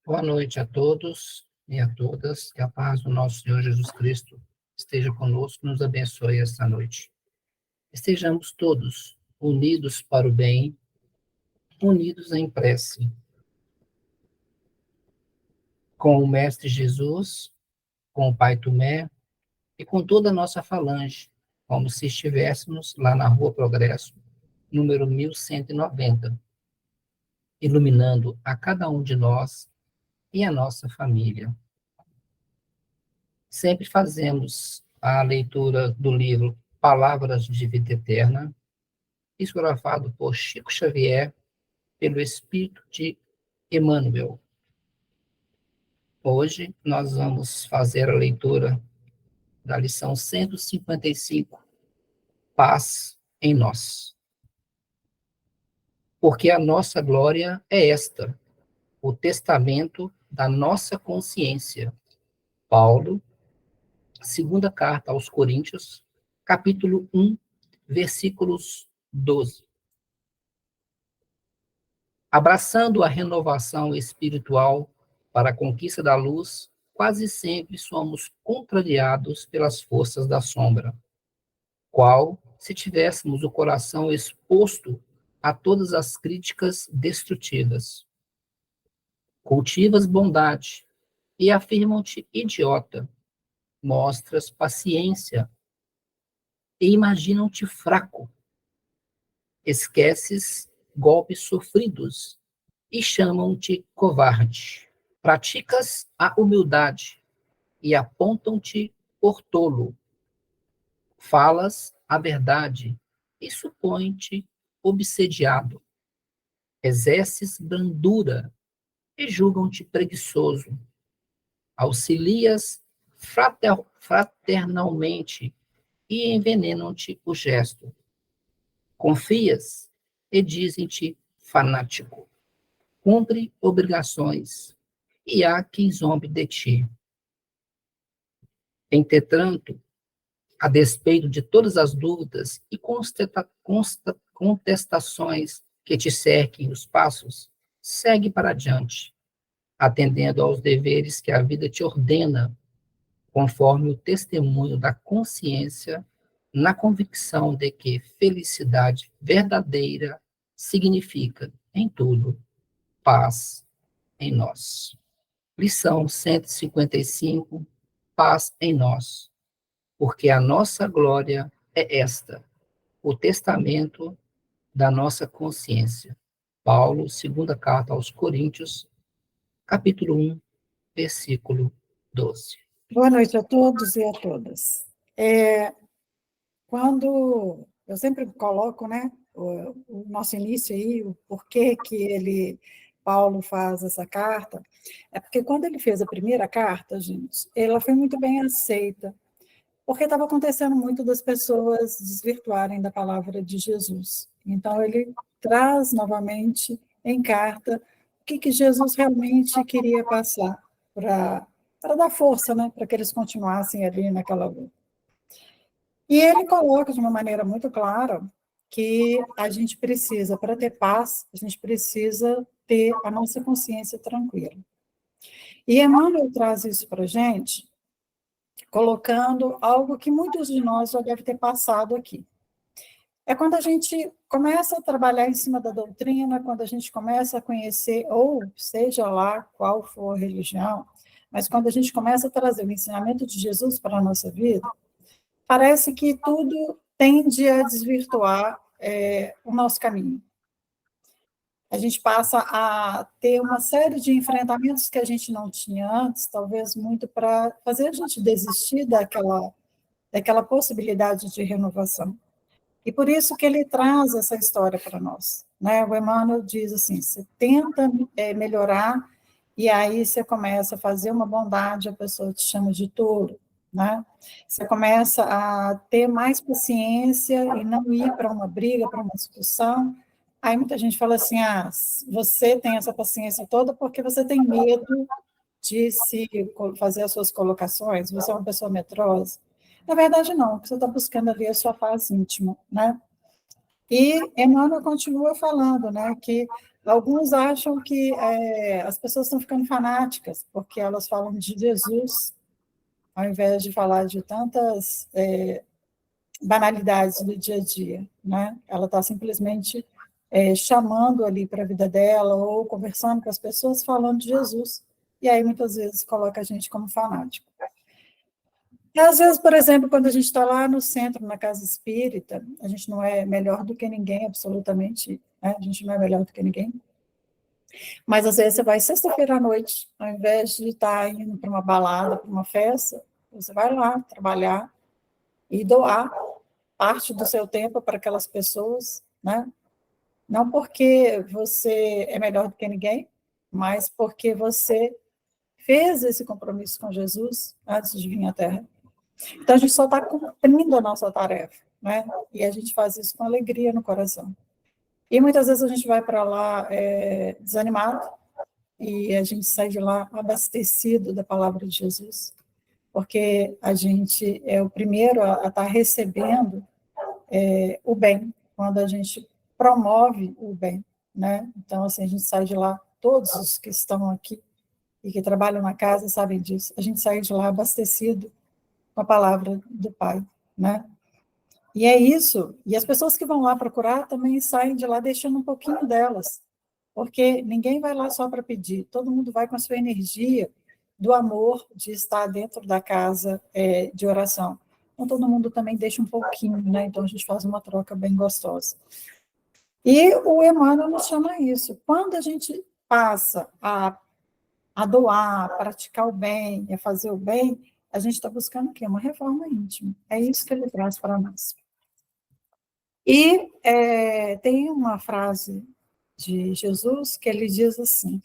Boa noite a todos e a todas, que a paz do nosso Senhor Jesus Cristo esteja conosco, nos abençoe esta noite. Estejamos todos unidos para o bem, unidos em prece, com o Mestre Jesus, com o Pai Tomé e com toda a nossa falange, como se estivéssemos lá na Rua Progresso, número 1190, iluminando a cada um de nós e a nossa família. Sempre fazemos a leitura do livro Palavras de Vida Eterna, psicografado por Chico Xavier, pelo Espírito de Emmanuel. Hoje nós vamos fazer a leitura da lição 155, Paz em Nós. Porque a nossa glória é esta, o testamento da nossa consciência. Paulo, segunda carta aos Coríntios, capítulo 1, versículos 12. Abraçando a renovação espiritual para a conquista da luz, quase sempre somos contrariados pelas forças da sombra, qual se tivéssemos o coração exposto a todas as críticas destrutivas. Cultivas bondade e afirmam-te idiota, mostras paciência e imaginam-te fraco. Esqueces golpes sofridos e chamam-te covarde. Praticas a humildade e apontam-te por tolo. Falas a verdade e supõem-te obsediado. Exerces brandura e julgam-te preguiçoso. Auxilias fraternalmente e envenenam-te o gesto. Confias e dizem-te fanático. Cumpre obrigações e há quem zombe de ti. Entretanto, a despeito de todas as dúvidas e contestações que te cerquem os passos, segue para adiante, atendendo aos deveres que a vida te ordena, conforme o testemunho da consciência, na convicção de que felicidade verdadeira significa, em tudo, paz em nós. Lição 155, Paz em nós, porque a nossa glória é esta, o testamento da nossa consciência. Paulo, segunda carta aos Coríntios, capítulo 1, versículo 12. Boa noite a todos e a todas. Quando eu sempre coloco, né, o nosso início aí, o porquê que Paulo faz essa carta, é porque quando ele fez a primeira carta, gente, ela foi muito bem aceita, porque estava acontecendo muito das pessoas desvirtuarem da palavra de Jesus. Então, ele traz novamente em carta o que Jesus realmente queria passar para dar força, né, para que eles continuassem ali naquela luta. E ele coloca de uma maneira muito clara que a gente precisa, para ter paz, a gente precisa ter a nossa consciência tranquila. E Emmanuel traz isso para a gente, colocando algo que muitos de nós já devem ter passado aqui. É quando a gente começa a trabalhar em cima da doutrina, quando a gente começa a conhecer, ou seja lá qual for a religião, mas quando a gente começa a trazer o ensinamento de Jesus para a nossa vida, parece que tudo tende a desvirtuar o nosso caminho. A gente passa a ter uma série de enfrentamentos que a gente não tinha antes, talvez muito para fazer a gente desistir daquela possibilidade de renovação. E por isso que ele traz essa história para nós, né? O Emmanuel diz assim, você tenta melhorar, e aí você começa a fazer uma bondade, a pessoa te chama de tolo, né? Você começa a ter mais paciência e não ir para uma briga, para uma discussão. Aí muita gente fala assim, você tem essa paciência toda porque você tem medo de fazer as suas colocações, você é uma pessoa medrosa. Na verdade, não, você está buscando ali a sua paz íntima, né? E Emmanuel continua falando, né, que Alguns acham que as pessoas estão ficando fanáticas, porque elas falam de Jesus, ao invés de falar de tantas banalidades do dia a dia, né? Ela está simplesmente chamando ali para a vida dela, ou conversando com as pessoas, falando de Jesus, e aí muitas vezes coloca a gente como fanático. E, às vezes, por exemplo, quando a gente está lá no centro, na casa espírita, a gente não é melhor do que ninguém, absolutamente, né? A gente não é melhor do que ninguém, mas às vezes você vai sexta-feira à noite, ao invés de estar indo para uma balada, para uma festa, você vai lá trabalhar e doar parte do seu tempo para aquelas pessoas, né? Não porque você é melhor do que ninguém, mas porque você fez esse compromisso com Jesus antes de vir à Terra. Então, a gente só está cumprindo a nossa tarefa, né? E a gente faz isso com alegria no coração. E muitas vezes a gente vai para lá desanimado, e a gente sai de lá abastecido da palavra de Jesus, porque a gente é o primeiro a estar recebendo o bem, quando a gente promove o bem, né? Então, assim, a gente sai de lá, todos os que estão aqui e que trabalham na casa sabem disso, a gente sai de lá abastecido com a palavra do Pai, né? E é isso, e as pessoas que vão lá procurar também saem de lá deixando um pouquinho delas, porque ninguém vai lá só para pedir, todo mundo vai com a sua energia do amor de estar dentro da casa de oração. Então, todo mundo também deixa um pouquinho, né? Então, a gente faz uma troca bem gostosa. E o Emmanuel nos chama a isso. Quando a gente passa a doar, a praticar o bem, a fazer o bem, a gente está buscando o quê? Uma reforma íntima. É isso que ele traz para nós. E tem uma frase de Jesus que ele diz assim: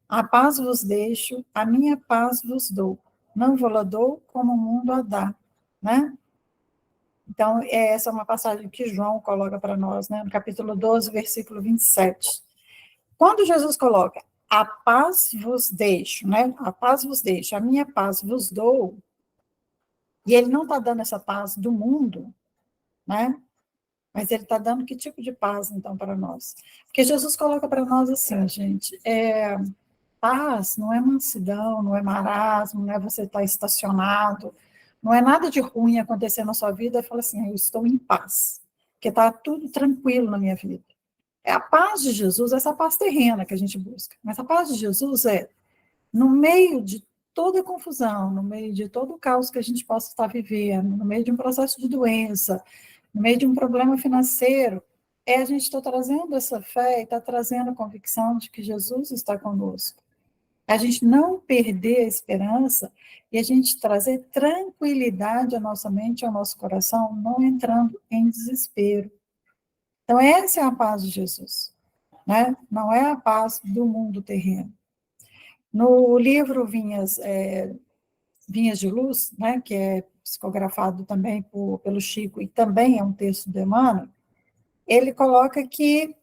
a paz vos deixo, a minha paz vos dou. Não vou-la dou como o mundo a dá, né? Então, essa é uma passagem que João coloca para nós, né? No capítulo 12, versículo 27. Quando Jesus coloca, a paz vos deixo, né? A paz vos deixo, a minha paz vos dou, e ele não está dando essa paz do mundo, né? Mas ele está dando que tipo de paz, então, para nós? Porque Jesus coloca para nós assim, gente, paz não é mansidão, não é marasmo, não é você estar estacionado, não é nada de ruim acontecer na sua vida e falar assim, eu estou em paz, porque está tudo tranquilo na minha vida. É a paz de Jesus, essa paz terrena que a gente busca. Mas a paz de Jesus no meio de toda a confusão, no meio de todo o caos que a gente possa estar vivendo, no meio de um processo de doença, no meio de um problema financeiro, a gente está trazendo essa fé e está trazendo a convicção de que Jesus está conosco. A gente não perder a esperança e a gente trazer tranquilidade à nossa mente, ao nosso coração, não entrando em desespero. Então, essa é a paz de Jesus, né? Não é a paz do mundo terreno. No livro Vinhas de Luz, né, que é psicografado também pelo Chico e também é um texto do Emmanuel, ele coloca que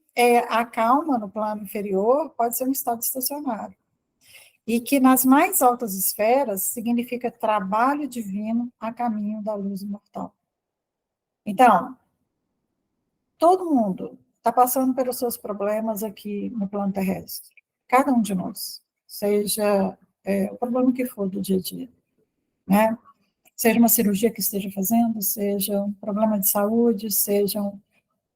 a calma no plano inferior pode ser um estado estacionário, e que nas mais altas esferas significa trabalho divino a caminho da luz imortal. Então, todo mundo está passando pelos seus problemas aqui no plano terrestre, cada um de nós, seja o problema que for do dia a dia, né? Seja uma cirurgia que esteja fazendo, seja um problema de saúde, seja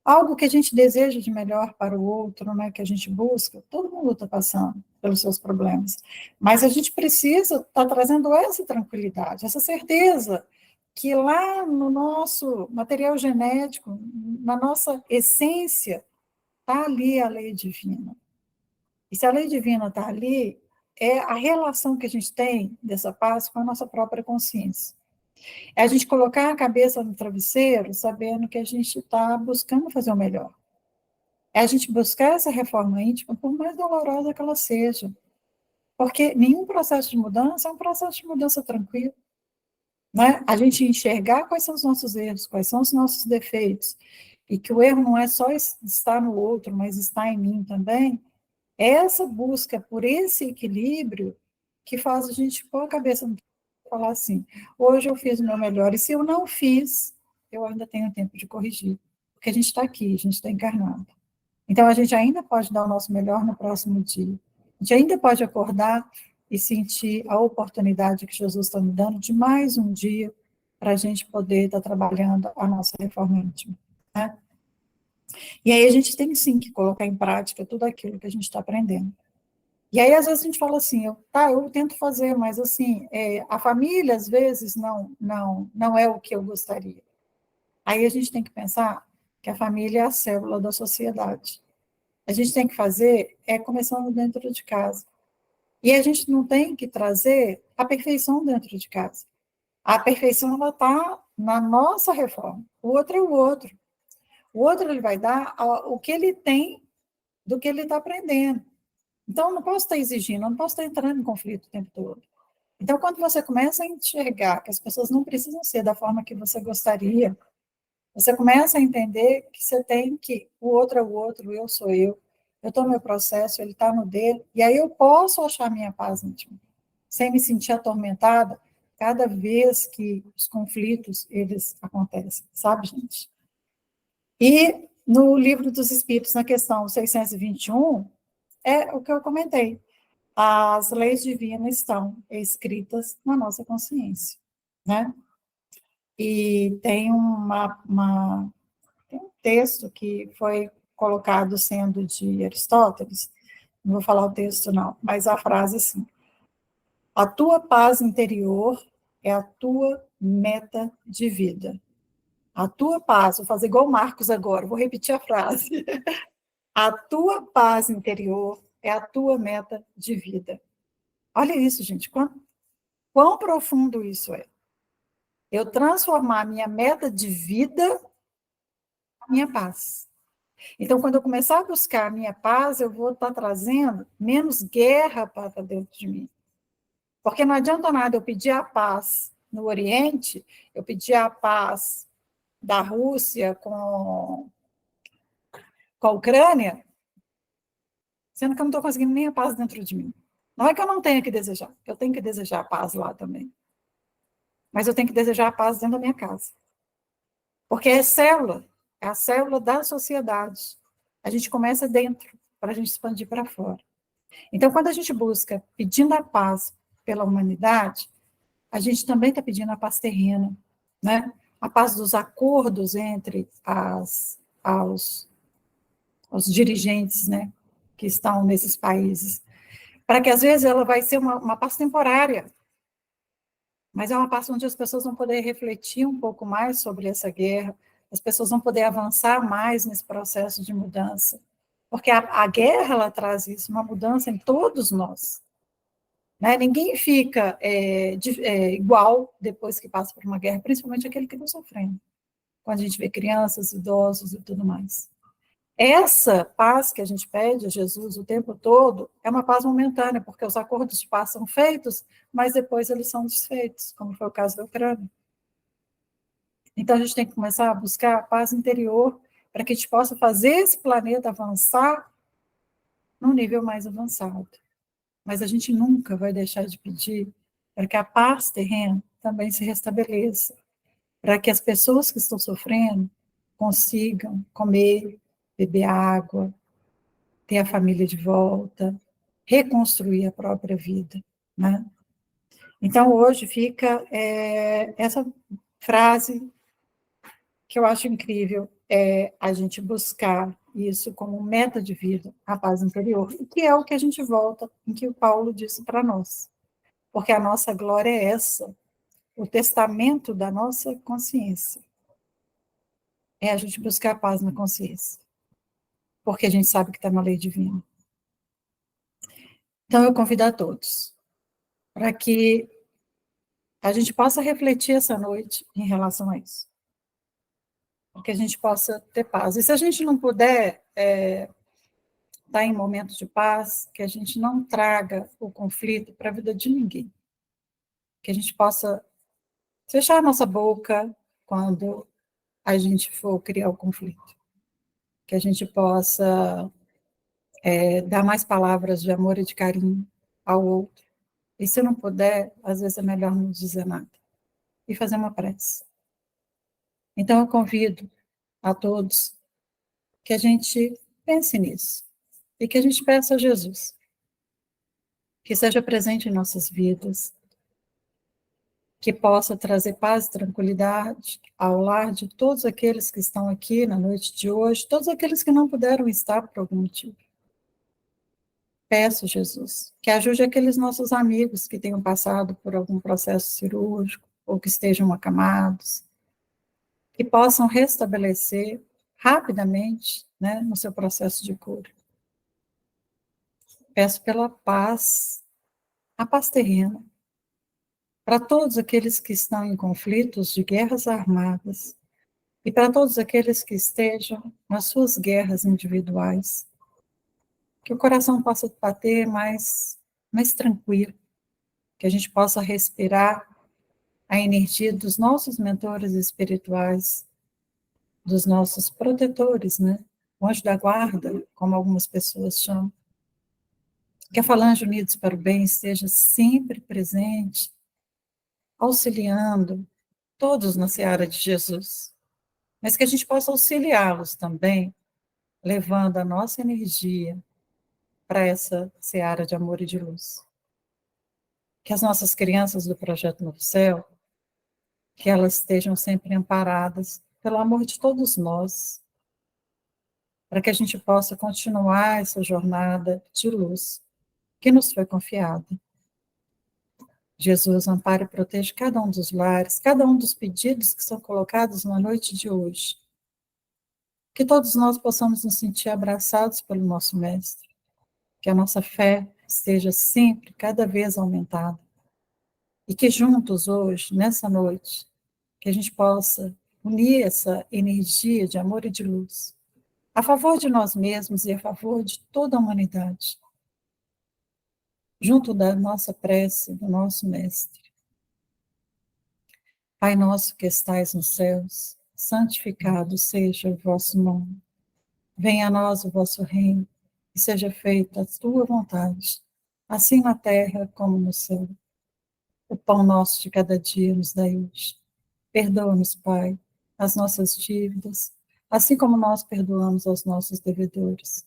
algo que a gente deseja de melhor para o outro, né, que a gente busca, todo mundo está passando pelos seus problemas. Mas a gente precisa estar trazendo essa tranquilidade, essa certeza que lá no nosso material genético, na nossa essência, está ali a lei divina. E se a lei divina está ali, é a relação que a gente tem dessa paz com a nossa própria consciência. É a gente colocar a cabeça no travesseiro, sabendo que a gente está buscando fazer o melhor. É a gente buscar essa reforma íntima, por mais dolorosa que ela seja. Porque nenhum processo de mudança é um processo de mudança tranquilo. Né? A gente enxergar quais são os nossos erros, quais são os nossos defeitos, e que o erro não é só estar no outro, mas está em mim também, é essa busca por esse equilíbrio que faz a gente pôr a cabeça no falar assim, hoje eu fiz o meu melhor, e se eu não fiz, eu ainda tenho tempo de corrigir, porque a gente está aqui, a gente está encarnado. Então, a gente ainda pode dar o nosso melhor no próximo dia. A gente ainda pode acordar e sentir a oportunidade que Jesus está me dando de mais um dia para a gente poder estar trabalhando a nossa reforma íntima, né? E aí a gente tem, sim, que colocar em prática tudo aquilo que a gente está aprendendo. E aí, às vezes, a gente fala assim, eu tento fazer, mas, assim, a família, às vezes, não é o que eu gostaria. Aí a gente tem que pensar que a família é a célula da sociedade. A gente tem que fazer começando dentro de casa. E a gente não tem que trazer a perfeição dentro de casa. A perfeição, ela está na nossa reforma. O outro é o outro. O outro, ele vai dar o que ele tem do que ele está aprendendo. Então, eu não posso estar exigindo, eu não posso estar entrando em conflito o tempo todo. Então, quando você começa a enxergar que as pessoas não precisam ser da forma que você gostaria, você começa a entender que você tem que, o outro é o outro, eu sou eu estou no meu processo, ele está no dele, e aí eu posso achar minha paz íntima, sem me sentir atormentada cada vez que os conflitos, eles acontecem, sabe, gente? E no Livro dos Espíritos, na questão 621, é o que eu comentei. As leis divinas estão escritas na nossa consciência, né? E tem tem um texto que foi colocado sendo de Aristóteles, não vou falar o texto não, mas a frase assim: a tua paz interior é a tua meta de vida. A tua paz, vou fazer igual o Marcos agora, vou repetir a frase. A tua paz interior é a tua meta de vida. Olha isso, gente, quão profundo isso é. Eu transformar a minha meta de vida em minha paz. Então, quando eu começar a buscar a minha paz, eu vou estar trazendo menos guerra para dentro de mim. Porque não adianta nada eu pedir a paz no Oriente, eu pedir a paz da Rússia com a Ucrânia, sendo que eu não estou conseguindo nem a paz dentro de mim. Não é que eu não tenha que desejar, eu tenho que desejar a paz lá também. Mas eu tenho que desejar a paz dentro da minha casa. Porque é a célula da sociedade. A gente começa dentro, para a gente expandir para fora. Então, quando a gente busca pedindo a paz pela humanidade, a gente também está pedindo a paz terrena, né? A paz dos acordos entre os dirigentes, né, que estão nesses países, para que às vezes ela vai ser uma paz temporária, mas é uma paz onde as pessoas vão poder refletir um pouco mais sobre essa guerra, as pessoas vão poder avançar mais nesse processo de mudança, porque a guerra, ela traz isso, uma mudança em todos nós, né? Ninguém fica igual depois que passa por uma guerra, principalmente aquele que está sofrendo, quando a gente vê crianças, idosos e tudo mais. Essa paz que a gente pede a Jesus o tempo todo é uma paz momentânea, porque os acordos de paz são feitos, mas depois eles são desfeitos, como foi o caso da Ucrânia. Então, a gente tem que começar a buscar a paz interior para que a gente possa fazer esse planeta avançar num nível mais avançado. Mas a gente nunca vai deixar de pedir para que a paz terrena também se restabeleça, para que as pessoas que estão sofrendo consigam comer, beber água, ter a família de volta, reconstruir a própria vida, né? Então, hoje fica essa frase que eu acho incrível, a gente buscar isso como meta de vida, a paz interior, e que é o que a gente volta, em que o Paulo disse para nós, porque a nossa glória é essa, o testamento da nossa consciência, é a gente buscar a paz na consciência, porque a gente sabe que está na lei divina. Então, eu convido a todos para que a gente possa refletir essa noite em relação a isso. Para que a gente possa ter paz. E se a gente não puder estar em momentos de paz, que a gente não traga o conflito para a vida de ninguém. Que a gente possa fechar a nossa boca quando a gente for criar o conflito. Que a gente possa dar mais palavras de amor e de carinho ao outro. E se não puder, às vezes é melhor não dizer nada. E fazer uma prece. Então, eu convido a todos que a gente Pense nisso. E que a gente peça a Jesus que seja presente em nossas vidas, que possa trazer paz e tranquilidade ao lar de todos aqueles que estão aqui na noite de hoje, todos aqueles que não puderam estar por algum motivo. Peço, Jesus, que ajude aqueles nossos amigos que tenham passado por algum processo cirúrgico ou que estejam acamados, que possam restabelecer rapidamente, né, no seu processo de cura. Peço pela paz, a paz terrena, para todos aqueles que estão em conflitos de guerras armadas e para todos aqueles que estejam nas suas guerras individuais, que o coração possa bater mais tranquilo, que a gente possa respirar a energia dos nossos mentores espirituais, dos nossos protetores, né? O anjo da guarda, como algumas pessoas chamam. Que a Falange Unidos para o Bem esteja sempre presente, auxiliando todos na seara de Jesus, mas que a gente possa auxiliá-los também, levando a nossa energia para essa seara de amor e de luz. Que as nossas crianças do Projeto Novo Céu, que elas estejam sempre amparadas pelo amor de todos nós, para que a gente possa continuar essa jornada de luz que nos foi confiada. Jesus, ampare e proteja cada um dos lares, cada um dos pedidos que são colocados na noite de hoje. Que todos nós possamos nos sentir abraçados pelo nosso Mestre, que a nossa fé esteja sempre, cada vez aumentada, e que juntos hoje, nessa noite, que a gente possa unir essa energia de amor e de luz, a favor de nós mesmos e a favor de toda a humanidade, junto da nossa prece, do nosso Mestre. Pai nosso que estais nos céus, santificado seja o vosso nome. Venha a nós o vosso reino, e seja feita a tua vontade, assim na terra como no céu. O pão nosso de cada dia nos dai hoje. Perdoa-nos, Pai, as nossas dívidas, assim como nós perdoamos aos nossos devedores.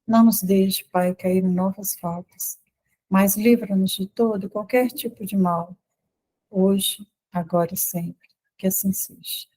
Não nos deixe, Pai, cair em novas faltas, mas livra-nos de todo e qualquer tipo de mal, hoje, agora e sempre. Que assim seja.